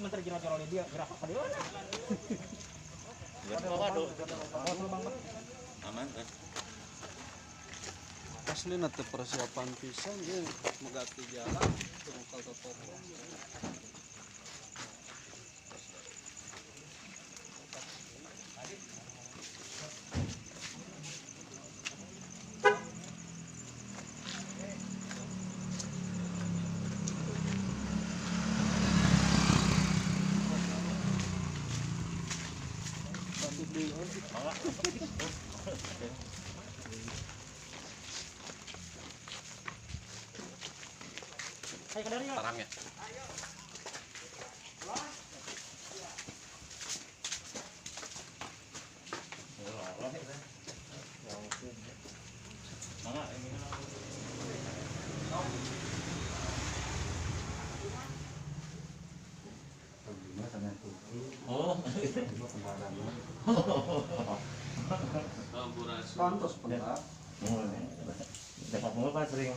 menteri jero-jero dia gerak apa dia. Aman kan? Asli nanti persiapan pisan dia megati jalan tungkal toko. Ayo kadari yuk. Tarangnya. Oh, Pantos benar. Dapat mulu kan sering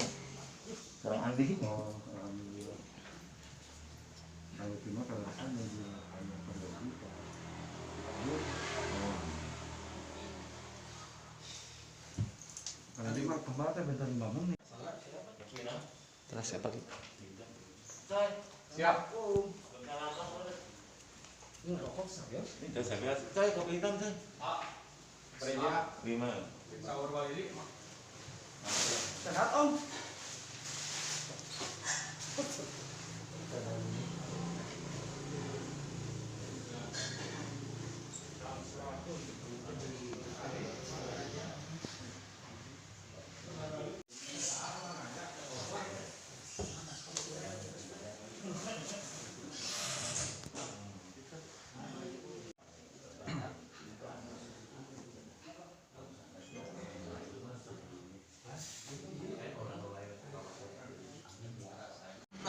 Andi. Oh, alhamdulillah. Kalau cuma kalau sana dia hanya pergi kalau di mah kemana bentar bangun nih. Terus siapa gitu? Siap. Ini rokok saya. Coy, kopi hitam coy. Preja. 5. Sahur balik. Sehat Om.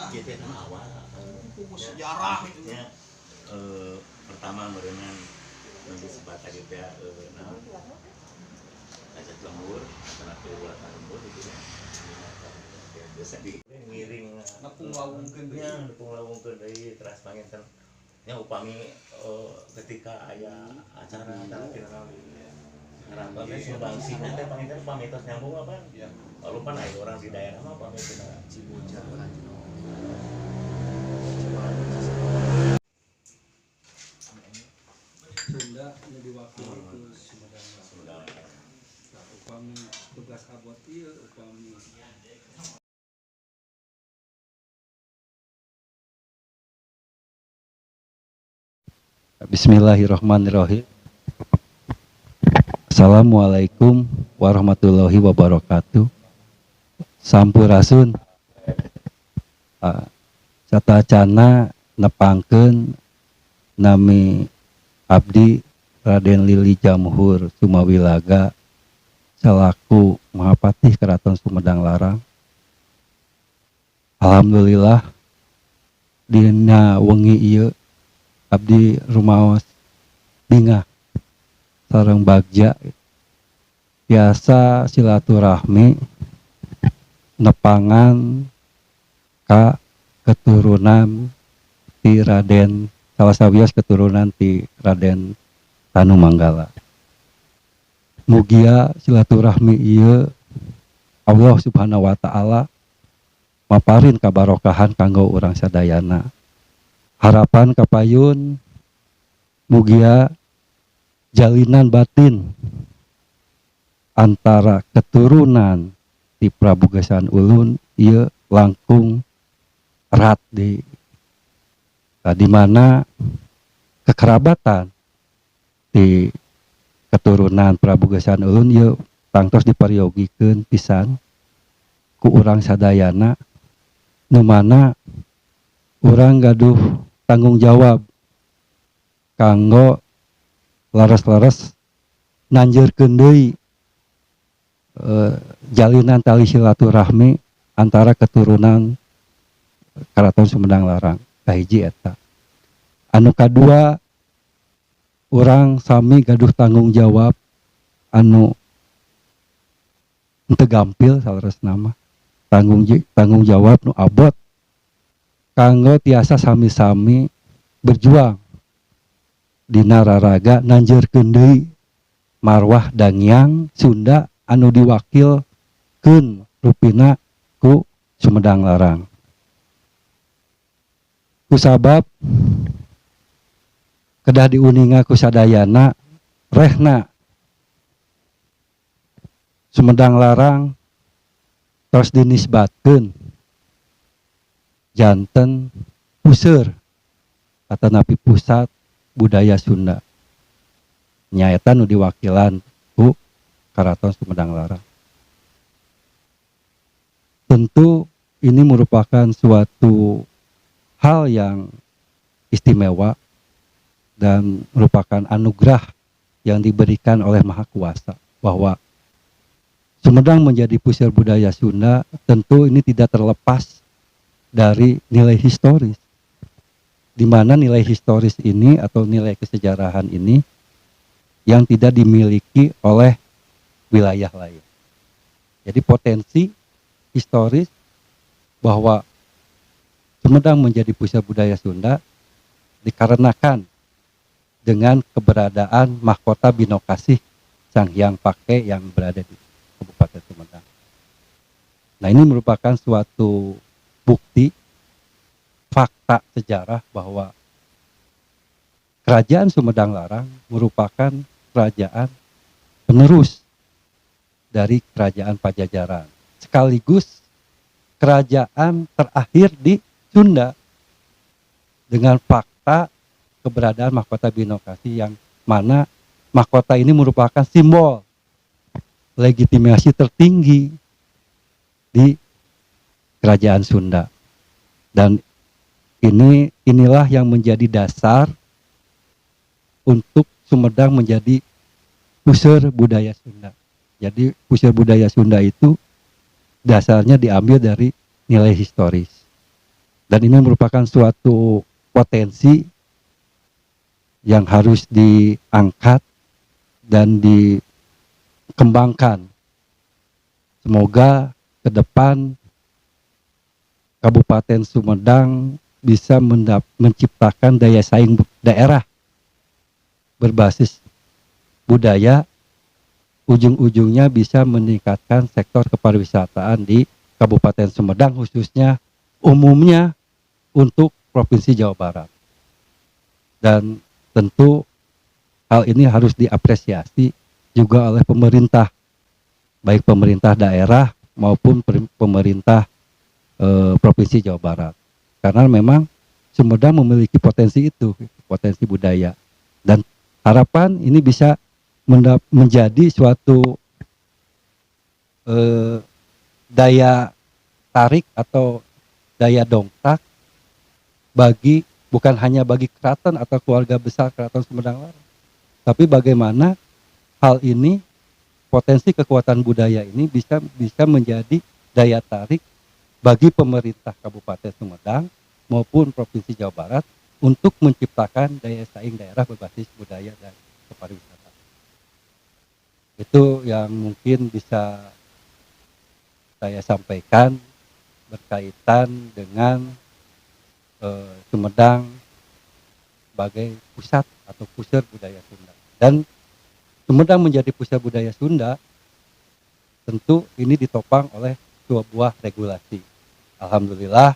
Kita kan awal. Sejarah Ya, pertama merenang nanti sebatas gitu ya, ajak lembur, karena keluar lembur gitu ya. Biasa di ngiring, nepung lawungkeun deui. ya nepung lawungkeun dari teras panginten. Ya upami ketika aya acara kita harapan sumbangsinya teh panginten pamitos nyambung apa? Ya. Kalau pan aya orang di daerah mah pamit kita Ciboja. Sunda nu diwakili ku Sumedang. Nah, upami tugas abot ieu upami Bismillahirrahmanirrahim. Assalamualaikum warahmatullahi wabarakatuh. Sampurasun. Catacana nepangkeun nami abdi Raden Lili Jamhur Sumawilaga selaku Mahapatih Keraton Sumedang Larang. Alhamdulillah dina wengi ieu abdi rumaos bingah sareng bagja biasa silaturahmi nepangan ka keturunan ti Raden salah sawios keturunan ti Raden Tanu Manggala. Mugia silaturahmi ieu Allah Subhanahu wa taala maparin kabarokahan kanggo urang sadayana. Harapan kapayun mugia jalinan batin antara keturunan ti Prabu Gesan Ulun ieu langkung erat di mana kekerabatan di keturunan Prabu Gesan Ulun ieu tangtos dipariyogikeun pisan ku urang sadayana nu mana urang gaduh tanggung jawab kanggo laras-laras nanjeurkeun deui jalinan tali silaturahmi antara keturunan Keraton Sumedang Larang. Kahiji eta. Anu kadua urang sami gaduh tanggung jawab anu henteu gampil saleresna mah. Tanggung jawab nu abot kanggo tiasa sami-sami berjuang dina raraga nanjeurkeun deui marwah dangiang Sunda anu diwakilkeun rupina ku Sumedang Larang. Kusabab kedah diuninga ku sadayana rehna Sumedang Larang tos dinisbatkeun janten puseur atanapi pusat budaya Sunda. Nyaeta nu diwakilan ku Karaton Sumedang Larang. Tentu ini merupakan suatu hal yang istimewa dan merupakan anugerah yang diberikan oleh Maha Kuasa bahwa Sumedang menjadi pusat budaya Sunda. Tentu ini tidak terlepas dari nilai historis, di mana nilai historis ini atau nilai kesejarahan ini yang tidak dimiliki oleh wilayah lain. Jadi potensi historis bahwa Sumedang menjadi pusat budaya Sunda dikarenakan dengan keberadaan mahkota Binokasih Sang Hyang Pake yang berada di Kabupaten Sumedang. Nah, ini merupakan suatu bukti fakta sejarah bahwa Kerajaan Sumedang Larang merupakan kerajaan penerus dari Kerajaan Pajajaran, sekaligus kerajaan terakhir di Sunda dengan fakta keberadaan mahkota Binokasih yang mana mahkota ini merupakan simbol legitimasi tertinggi di Kerajaan Sunda. Dan inilah yang menjadi dasar untuk Sumedang menjadi puseur budaya Sunda. Jadi puseur budaya Sunda itu dasarnya diambil dari nilai historis. Dan ini merupakan suatu potensi yang harus diangkat dan dikembangkan. Semoga ke depan Kabupaten Sumedang bisa menciptakan daya saing daerah berbasis budaya, ujung-ujungnya bisa meningkatkan sektor kepariwisataan di Kabupaten Sumedang, khususnya umumnya untuk Provinsi Jawa Barat. Dan tentu hal ini harus diapresiasi juga oleh pemerintah, baik pemerintah daerah maupun pemerintah Provinsi Jawa Barat. Karena memang Sumedang memiliki potensi itu, potensi budaya. Dan harapan ini bisa menjadi suatu daya tarik atau daya dongkrak bagi bukan hanya bagi keraton atau keluarga besar Keraton Sumedang Larang, tapi bagaimana hal ini, potensi kekuatan budaya ini bisa menjadi daya tarik bagi pemerintah Kabupaten Sumedang maupun Provinsi Jawa Barat untuk menciptakan daya saing daerah berbasis budaya dan kepariwisataan. Itu yang mungkin bisa saya sampaikan berkaitan dengan Sumedang sebagai pusat atau puseur budaya Sunda. Dan Sumedang menjadi pusat budaya Sunda, tentu ini ditopang oleh sebuah regulasi. Alhamdulillah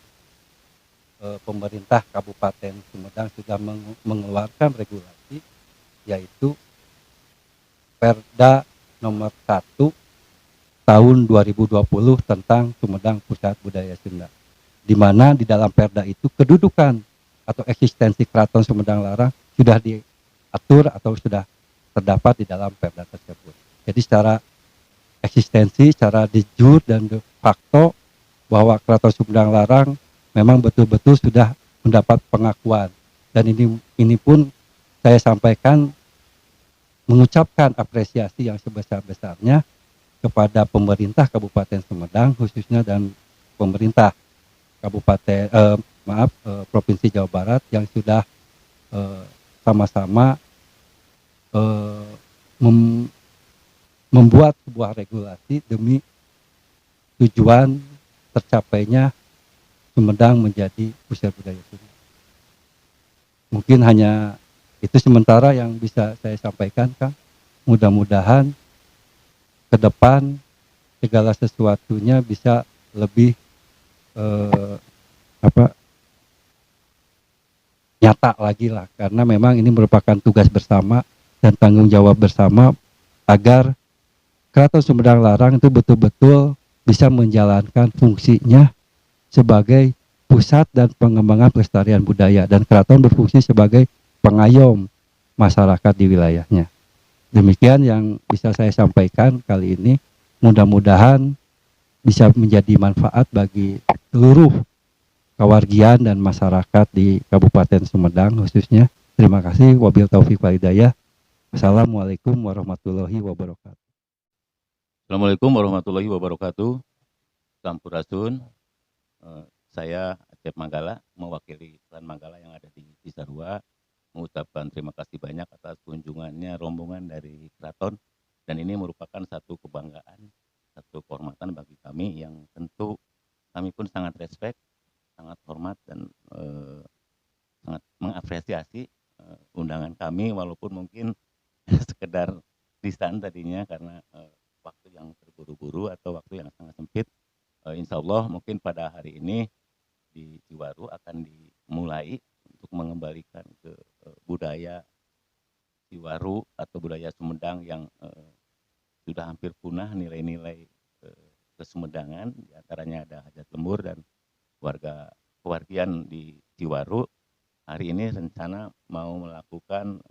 pemerintah Kabupaten Sumedang sudah mengeluarkan regulasi, yaitu Perda nomor 1 tahun 2020 tentang Sumedang Pusat Budaya Sunda, di mana di dalam Perda itu kedudukan atau eksistensi Keraton Sumedang Larang sudah diatur atau sudah terdapat di dalam Perda tersebut. Jadi secara eksistensi, secara de jure dan de facto bahwa Keraton Sumedang Larang memang betul-betul sudah mendapat pengakuan. Dan ini pun saya sampaikan mengucapkan apresiasi yang sebesar-besarnya kepada pemerintah Kabupaten Sumedang khususnya dan pemerintah Provinsi Jawa Barat yang sudah sama-sama membuat sebuah regulasi demi tujuan tercapainya Sumedang menjadi pusat budaya Sunda. Mungkin hanya itu sementara yang bisa saya sampaikan, Kang. Mudah-mudahan ke depan segala sesuatunya bisa lebih nyata lagi lah, karena memang ini merupakan tugas bersama dan tanggung jawab bersama agar Keraton Sumedang Larang itu betul-betul bisa menjalankan fungsinya sebagai pusat dan pengembangan pelestarian budaya, dan keraton berfungsi sebagai pengayom masyarakat di wilayahnya. Demikian yang bisa saya sampaikan kali ini. Mudah-mudahan bisa menjadi manfaat bagi seluruh kawargian dan masyarakat di Kabupaten Sumedang khususnya. Terima kasih. Wabil taufiq wal hidayah. Assalamualaikum warahmatullahi wabarakatuh. Assalamualaikum warahmatullahi wabarakatuh. Sampurasun. Saya Acep Manggala, mewakili Klan Manggala yang ada di Cisarua, mengucapkan terima kasih banyak atas kunjungannya rombongan dari keraton, dan ini merupakan satu kebanggaan, satu kehormatan bagi kami yang tentu kami pun sangat respect, sangat hormat dan sangat mengapresiasi undangan kami, walaupun mungkin sekedar lisan tadinya karena waktu yang terburu-buru atau waktu yang sangat sempit. Insya Allah mungkin pada hari ini di Ciwaru akan dimulai untuk mengembalikan ke budaya Ciwaru atau budaya Sumedang yang sudah hampir punah, nilai-nilai kesumedangan, diantaranya ada hajat lembur dan warga kewargian di Ciwaru. Hari ini rencana mau melakukan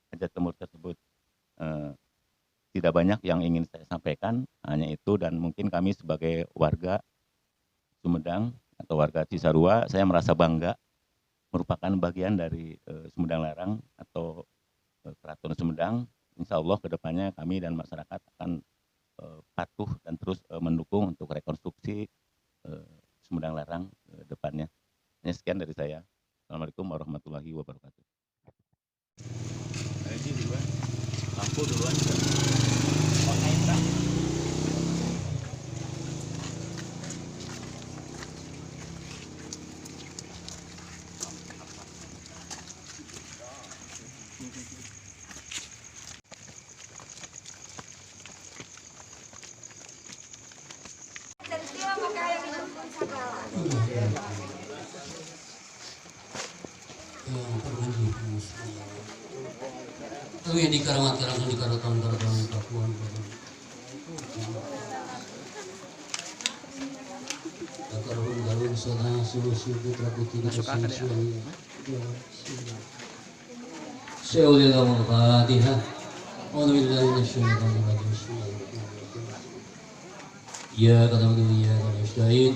hajat lembur tersebut. Tidak banyak yang ingin saya sampaikan, hanya itu, dan mungkin kami sebagai warga Sumedang atau warga Cisarua, saya merasa bangga merupakan bagian dari Sumedang Larang atau Keraton Sumedang. Insya Allah kedepannya kami dan masyarakat akan patuh dan terus mendukung untuk rekonstruksi Sumedang Larang depannya. Hanya sekian dari saya. Assalamualaikum warahmatullahi wabarakatuh. Ini duluan, lampu duluan. Kami yang dikaramat-karamat di karaton-karaton Pakuan. Akarun galun sana sulusu putra putri kesusuan. Syaulilah al-Fatihah. Alhamdulillah minasyaitonir rajim. Ya kata beliau ya kata syahid.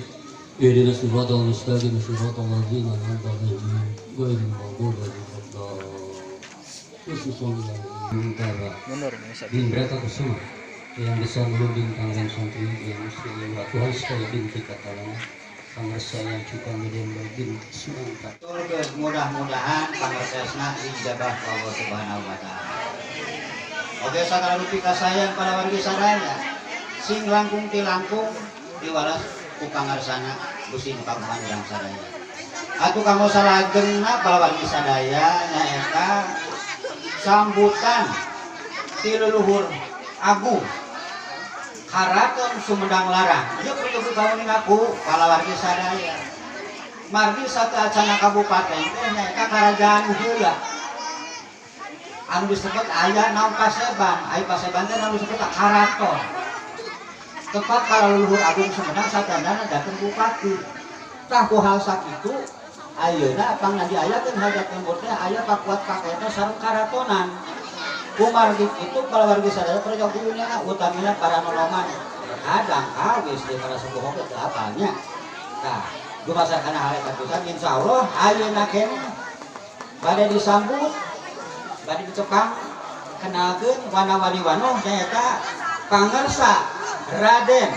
Ihdinas siratal mustaqim siratal ladzina an'amta 'alaihim ghairil maghdubi 'alaihim. Khususnya antara Binrata Kusuma yang besar belum bintang dan santri yang muslim Tuhan sekali binti katalan pangarsa yang kita median bin Semangka. Mudah-mudahan pangarsasna ijabah Allah Subhanahu wa taala. Oke sakala rupi kasayang pada wargi sadaya sing langkung ti langkung diwalas ku pangarsana busing pamanjang sadaya. Atuh kanggo salagenna pada wargi sadaya nyaeta sambutan ti leluhur agung Keraton Sumedang Larang. Ieu perlu kawan ngaku kalawargi sadaya. Margi satu acana kabupaten teh nyaeta karajaan heula. Anu disebut aya naon Paseban, aya Paseban teh anu disebut karaton. Tepat kala leluhur agung Sumedang satandana dateng bupati. Tah ku hal sakitu ayeuna pang diayakeun hajat lembur teh aya pakuat paketna sareng karatonan. Kumargi itu kalau warga sadaya perjok dulunya utamina para nolongan kadang kawis di para suku hoket apanya. Nah, gumasakan hal eta pisan insyaallah ayeuna kene bade disambut bade dicekang kenalkeun wana-wani-wanoh nyaeta pangarsa Raden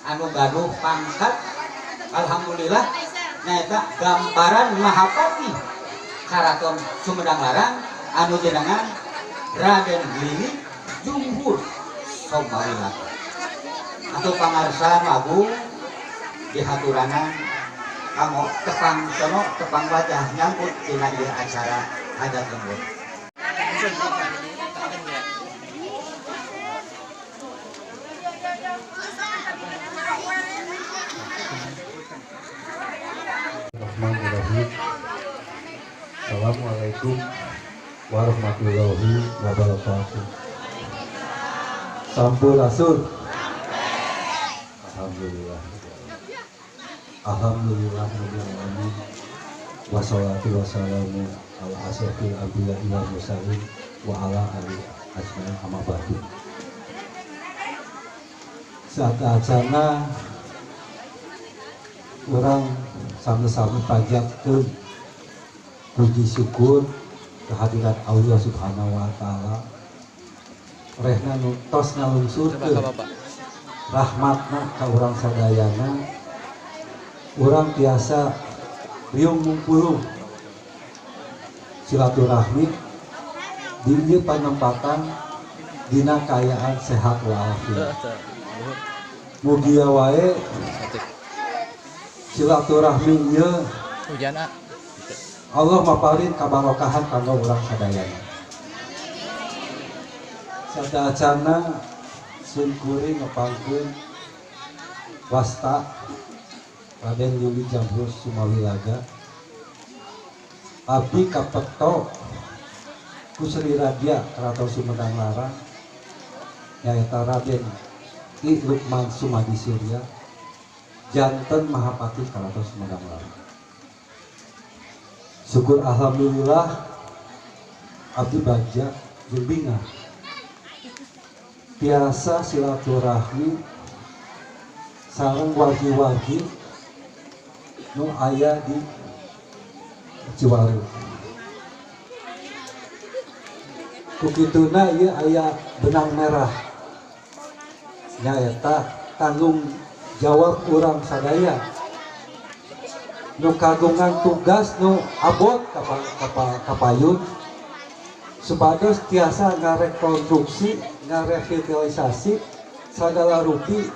anu gaduh pangkat alhamdulillah nyaeta gambaran Mahapati Keraton Sumedang Larang anu jenengan Raden Lili Jumhur Somarila atau pangarsa agung dihaturangan kamu tepang wajah nyambut dina ieu acara hajat lembur. Bismillahirrahmanirrahim. Assalamualaikum warahmatullahi wabarakatuh. Sampurasun. Alhamdulillah. Alhamdulillah rabbil alamin. Wassalatu wassalamu ala asyrofil anbiya'i wal mursalin wa ala alihi ajmain amma ba'du. Saat acana orang sama-sama panjatkeun puji syukur kehadiran Allah Subhanahu wa taala. Rehna nu tos ngalungsurkeun rahmatna ka urang sadayana. Urang biasa riung ngumpulung silaturahmi di ieu panempatan dina kaayaan sehat walafiat. Mugia wae silaturahmi ieu Allah maparin kabarokahan kanggo urang sadayana. Sadayana sun kuring ngepangkeun wasta Raden Yuli Jamrus Sumawilaga abdi kapekto ku Sri Raja Keraton Sumedang Larang nyaeta Raden I Lukman Sumadi Surya janten Mahapati Keraton Sumedang Larang. Syukur alhamdulillah abdi bagja jeung bingah biasa silaturahmi sareng wagi-wagi nu aya di Ciwaru. Kukituna ieu aya benang merah nyaeta tanggung jawab urang sadaya nu kagungan tugas nu abot kapayun supados tiasa ngarekonstruksi ngarevitalisasi sagala rupi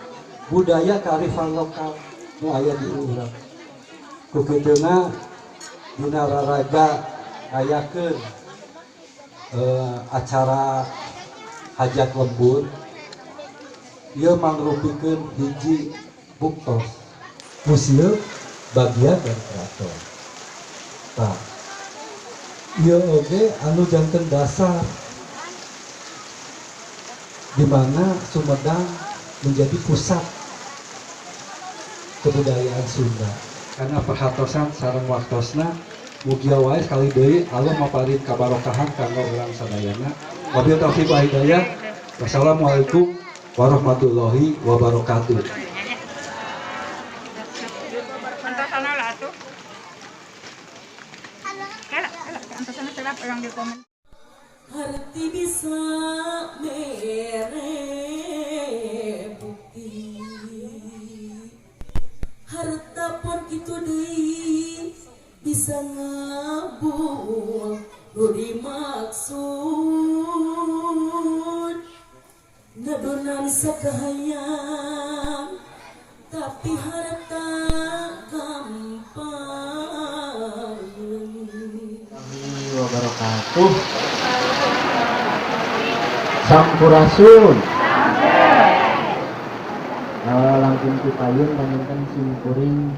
budaya kearifan lokal nu aya di urang. Kukituna dina raraga ngayakeun acara hajat lembur ieu mangrupikeun hiji buktos musieum bagian dari keraton. Nah, ieu oge anu janten dasar di mana Sumedang menjadi pusat kebudayaan Sunda. Karena perhatosan sareng waktosna mugia wae sekali deui Allah maparin kabarokahan kanggo urang sadayana. Wabillahi taufiq wal hidayah. Wassalamualaikum warahmatullahi wabarakatuh. Harti bisa mere bukti harta pun kitu deui bisa ngabul budi maksud ngadonan sakahayang tapi harta gampang. Wabarakatuh. Sampurasun. Langkung cipayun panjenengan simkuring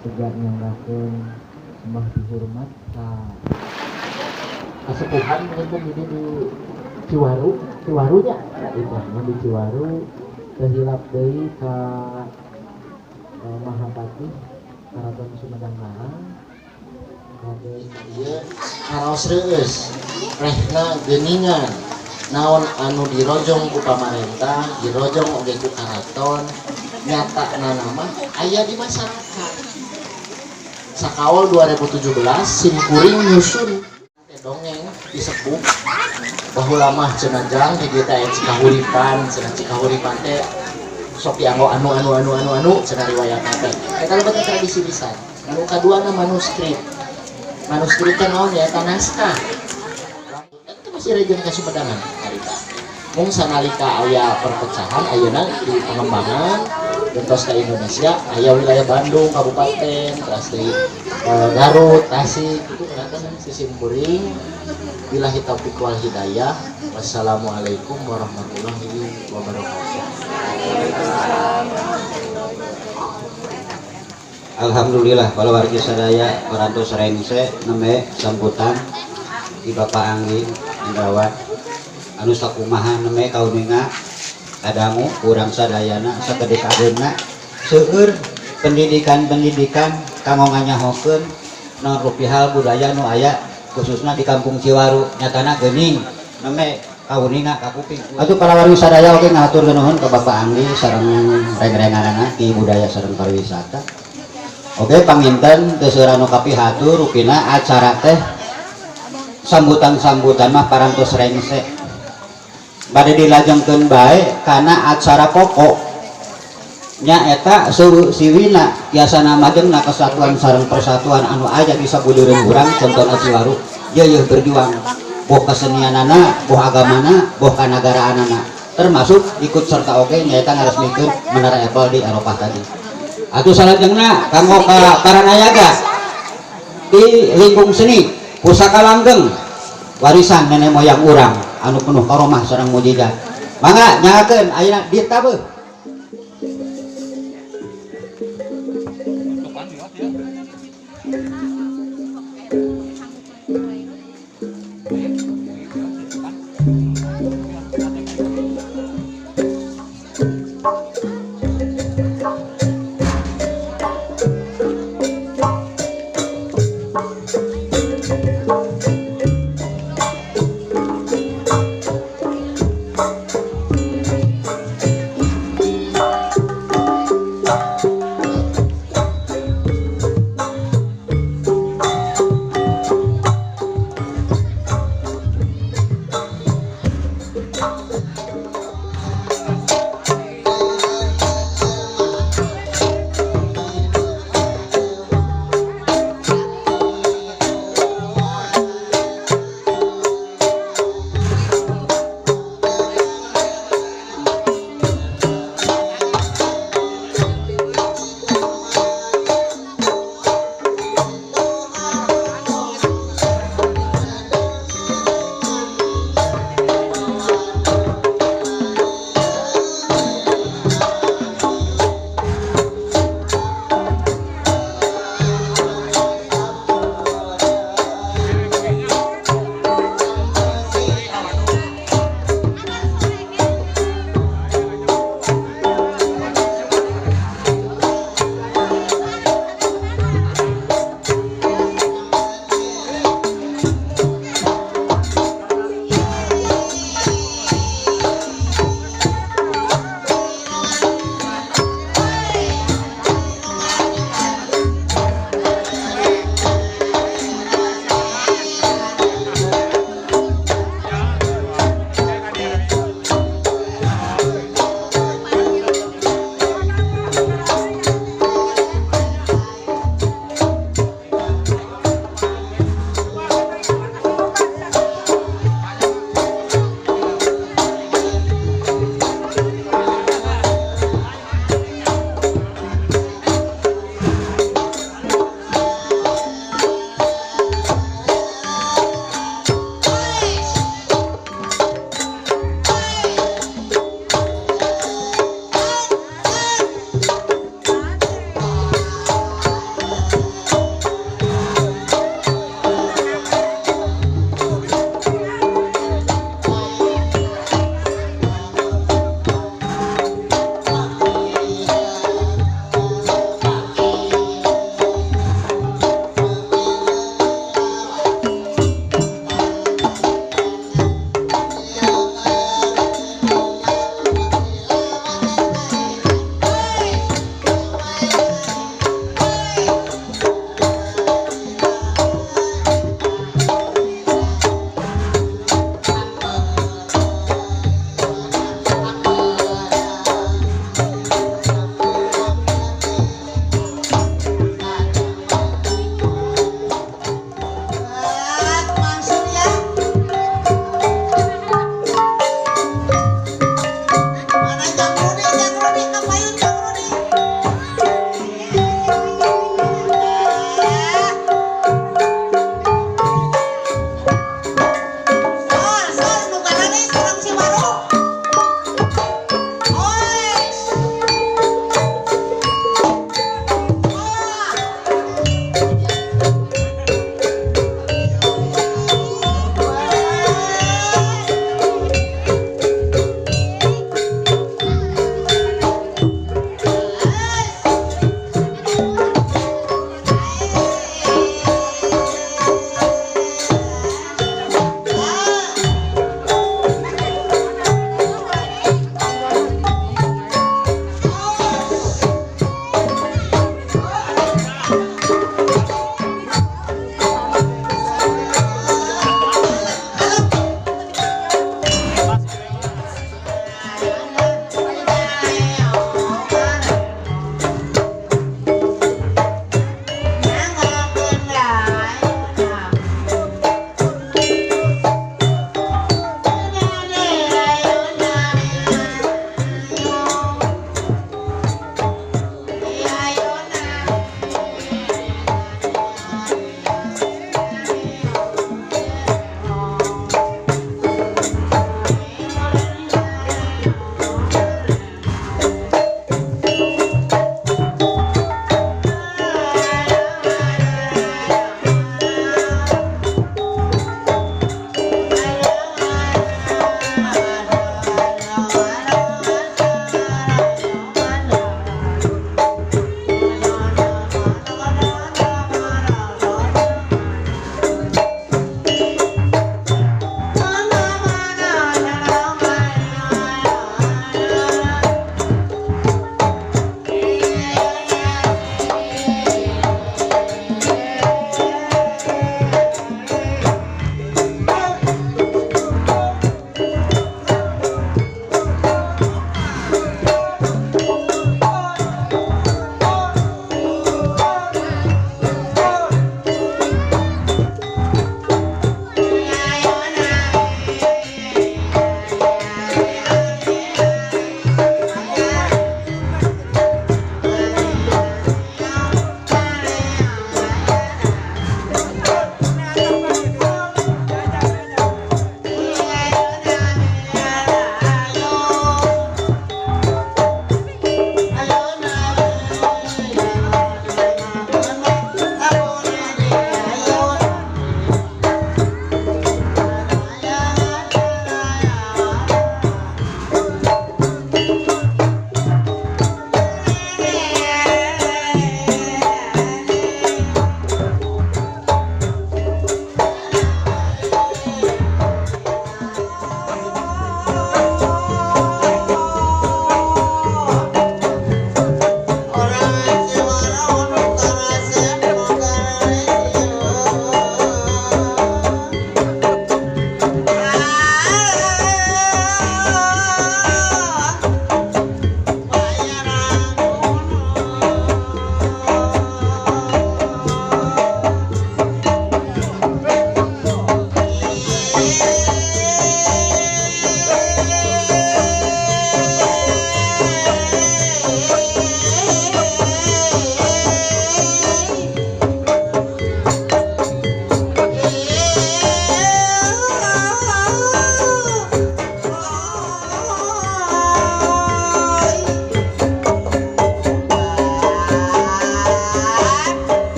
segak nyanggakeun sembah dihormat ka kasepuhan panjenengan jadi di Ciwaru nya itu di Ciwaru terhilap deui ka Mahapati Keraton Sumedang Larang. Ieu araos reueus rehna geuningan naon anu dirojong ku pamarentah, dirojong oge ku karaton, nyatana nama aya di masyarakat. Sakaol 2017 simkuring nyusun dongeng disepuh baheula mah cenah jang hiji teh cikahuripan, cenah cikahuripan teh sok dianggo anu cenah riwayatna teh. Eta lebet tradisi pisan. Anu kaduana manuskrip. Manuskrip teh naon ya eta naskah. Itu masih rejen ka Sumedang harita. Mung sanalika aya perpecahan ayeuna di pengembangan gentos ke Indonesia aya wilayah Bandung kabupaten terus di Garut Tasik itu kan Sisimpuri. Billahi taufiq wal hidayah. Wassalamualaikum warahmatullahi wabarakatuh. Alhamdulillah kalau warga sadaya parantos rengse neme sambutan di Bapak Anggi Indrawat anu sakumaha neme kauninga kadamu kurang sadayana sakedekadeuna seueur pendidikan kanggo nganyahokeun non rupihal budaya nu aya khususnya di Kampung Ciwaru nyatana geuning neme kauninga kakuping atuh para warga sadaya oge ngatur nuhun ka Bapak Anggi sareng reng-renganana di budaya sareng pariwisata. Oke, panginten terserah nu kapihatur rupina acara teh sambutan mah parantos rengse bade dilajengkeun bae kana acara pokok nyaeta siwina biasana majengna kesatuan sareng persatuan anu aya di sabudeureun urang contohna Ciwaru yeuh berjuang boh kesenianana boh agamana boh kanagaraanana termasuk ikut serta oke nyaeta ngaresmikeun Menara Eiffel di Eropa tadi. Atuh salajengna kanggo ka Paranayaga di lingkung seni pusaka langgeng warisan nenek moyang urang anu penuh karomah sareng mujizat. Mangga nyangakeun ayeuna ditabeuh.